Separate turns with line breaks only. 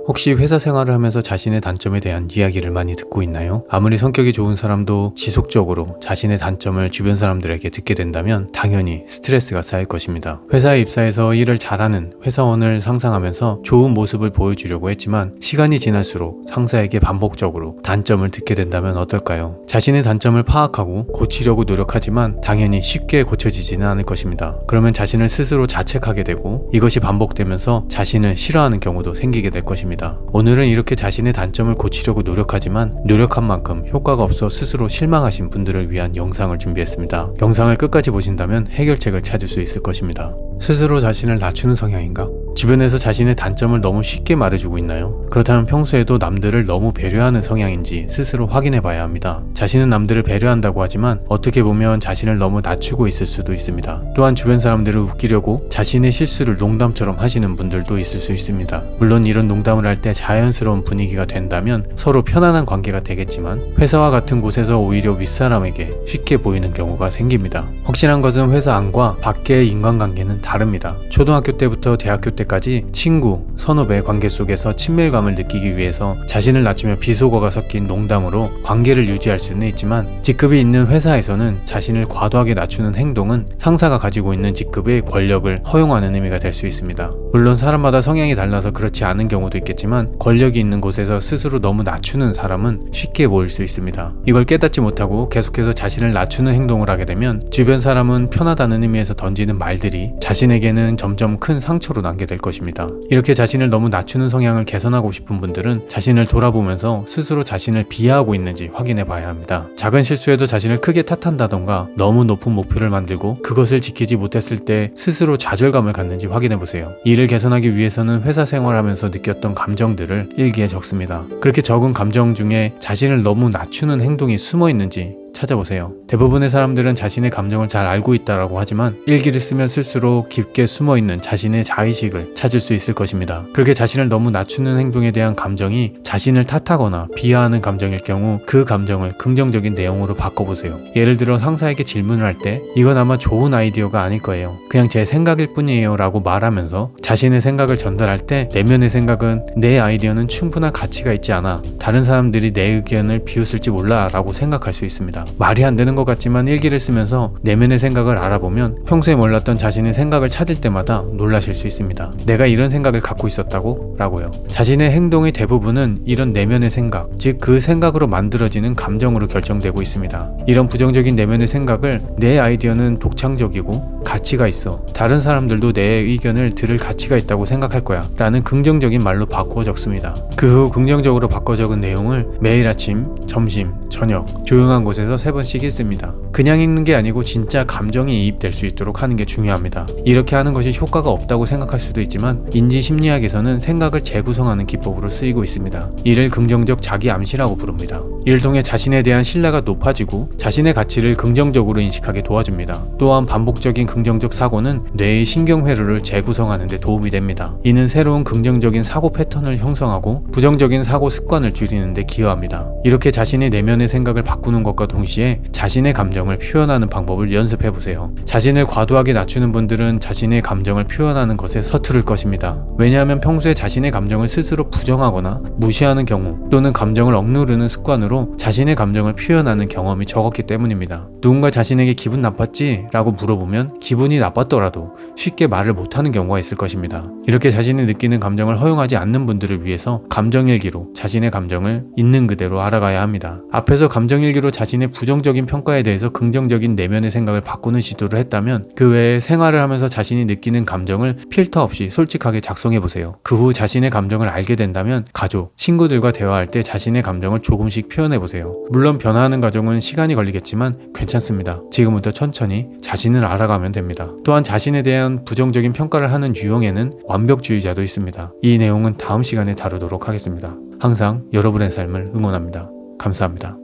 혹시 회사 생활을 하면서 자신의 단점에 대한 이야기를 많이 듣고 있나요? 아무리 성격이 좋은 사람도 지속적으로 자신의 단점을 주변 사람들에게 듣게 된다면 당연히 스트레스가 쌓일 것입니다. 회사에 입사해서 일을 잘하는 회사원을 상상하면서 좋은 모습을 보여주려고 했지만 시간이 지날수록 상사에게 반복적으로 단점을 듣게 된다면 어떨까요? 자신의 단점을 파악하고 고치려고 노력하지만 당연히 쉽게 고쳐지지는 않을 것입니다. 그러면 자신을 스스로 자책하게 되고 이것이 반복되면서 자신을 싫어하는 경우도 생기게 될 것입니다. 오늘은 이렇게 자신의 단점을 고치려고 노력하지만 노력한 만큼 효과가 없어 스스로 실망하신 분들을 위한 영상을 준비했습니다. 영상을 끝까지 보신다면 해결책을 찾을 수 있을 것입니다. 스스로 자신을 낮추는 성향인가? 주변에서 자신의 단점을 너무 쉽게 말해주고 있나요? 그렇다면 평소에도 남들을 너무 배려하는 성향인지 스스로 확인해 봐야 합니다. 자신은 남들을 배려한다고 하지만 어떻게 보면 자신을 너무 낮추고 있을 수도 있습니다. 또한 주변 사람들을 웃기려고 자신의 실수를 농담처럼 하시는 분들도 있을 수 있습니다. 물론 이런 농담을 할 때 자연스러운 분위기가 된다면 서로 편안한 관계가 되겠지만 회사와 같은 곳에서 오히려 윗사람에게 쉽게 보이는 경우가 생깁니다. 확실한 것은 회사 안과 밖의 인간관계는 다릅니다. 초등학교 때부터 대학교 때까지 친구, 선후배 관계 속에서 친밀감을 느끼기 위해서 자신을 낮추며 비속어가 섞인 농담으로 관계를 유지할 수는 있지만 직급이 있는 회사에서는 자신을 과도하게 낮추는 행동은 상사가 가지고 있는 직급의 권력을 허용하는 의미가 될 수 있습니다. 물론 사람마다 성향이 달라서 그렇지 않은 경우도 있겠지만 권력이 있는 곳에서 스스로 너무 낮추는 사람은 쉽게 모일 수 있습니다. 이걸 깨닫지 못하고 계속해서 자신을 낮추는 행동을 하게 되면 주변 사람은 편하다는 의미에서 던지는 말들이 자신에게는 점점 큰 상처로 남게 될 것입니다. 이렇게 자신을 너무 낮추는 성향을 개선하고 싶은 분들은 자신을 돌아보면서 스스로 자신을 비하하고 있는지 확인해 봐야 합니다. 작은 실수에도 자신을 크게 탓한다던가 너무 높은 목표를 만들고 그것을 지키지 못했을 때 스스로 좌절감을 갖는지 확인해 보세요. 이를 개선하기 위해서는 회사 생활하면서 느꼈던 감정들을 일기에 적습니다. 그렇게 적은 감정 중에 자신을 너무 낮추는 행동이 숨어 있는지 찾아보세요. 대부분의 사람들은 자신의 감정을 잘 알고 있다라고 하지만 일기를 쓰면 쓸수록 깊게 숨어있는 자신의 자의식을 찾을 수 있을 것입니다. 그렇게 자신을 너무 낮추는 행동에 대한 감정이 자신을 탓하거나 비하하는 감정일 경우 그 감정을 긍정적인 내용으로 바꿔보세요. 예를 들어 상사에게 질문을 할 때 이건 아마 좋은 아이디어가 아닐 거예요. 그냥 제 생각일 뿐이에요 라고 말하면서 자신의 생각을 전달할 때 내면의 생각은 내 아이디어는 충분한 가치가 있지 않아. 다른 사람들이 내 의견을 비웃을지 몰라 라고 생각할 수 있습니다. 말이 안 되는 것 같지만 일기를 쓰면서 내면의 생각을 알아보면 평소에 몰랐던 자신의 생각을 찾을 때마다 놀라실 수 있습니다. 내가 이런 생각을 갖고 있었다고? 라고요. 자신의 행동의 대부분은 이런 내면의 생각, 즉 그 생각으로 만들어지는 감정으로 결정되고 있습니다. 이런 부정적인 내면의 생각을 내 아이디어는 독창적이고 가치가 있어. 다른 사람들도 내 의견을 들을 가치가 있다고 생각할 거야. 라는 긍정적인 말로 바꾸어 적습니다. 그 후 긍정적으로 바꿔 적은 내용을 매일 아침, 점심, 저녁 조용한 곳에서 3번씩 읽습니다. 그냥 읽는 게 아니고 진짜 감정이 이입될 수 있도록 하는 게 중요합니다. 이렇게 하는 것이 효과가 없다고 생각할 수도 있지만 인지심리학에서는 생각을 재구성하는 기법으로 쓰이고 있습니다. 이를 긍정적 자기 암시라고 부릅니다. 이를 통해 자신에 대한 신뢰가 높아지고 자신의 가치를 긍정적으로 인식하게 도와줍니다. 또한 반복적인 긍정적 사고는 뇌의 신경회로를 재구성하는 데 도움이 됩니다. 이는 새로운 긍정적인 사고 패턴을 형성하고 부정적인 사고 습관을 줄이는 데 기여합니다. 이렇게 자신의 내면의 생각을 바꾸는 것과 동시에 자신의 감정을 표현하는 방법을 연습해보세요. 자신을 과도하게 낮추는 분들은 자신의 감정을 표현하는 것에 서투를 것입니다. 왜냐하면 평소에 자신의 감정을 스스로 부정하거나 무시하는 경우 또는 감정을 억누르는 습관으로 자신의 감정을 표현하는 경험이 적었기 때문입니다. 누군가 자신에게 기분 나빴지? 라고 물어보면 기분이 나빴더라도 쉽게 말을 못하는 경우가 있을 것입니다. 이렇게 자신이 느끼는 감정을 허용하지 않는 분들을 위해서 감정일기로 자신의 감정을 있는 그대로 알아가야 합니다. 앞에서 감정일기로 자신의 부정적인 평가에 대해서 긍정적인 내면의 생각을 바꾸는 시도를 했다면 그 외에 생활을 하면서 자신이 느끼는 감정을 필터 없이 솔직하게 작성해보세요. 그 후 자신의 감정을 알게 된다면 가족, 친구들과 대화할 때 자신의 감정을 조금씩 표현해보세요. 물론 변화하는 과정은 시간이 걸리겠지만 괜찮습니다. 지금부터 천천히 자신을 알아가면 됩니다. 또한 자신에 대한 부정적인 평가를 하는 유형에는 완벽주의자도 있습니다. 이 내용은 다음 시간에 다루도록 하겠습니다. 항상 여러분의 삶을 응원합니다. 감사합니다.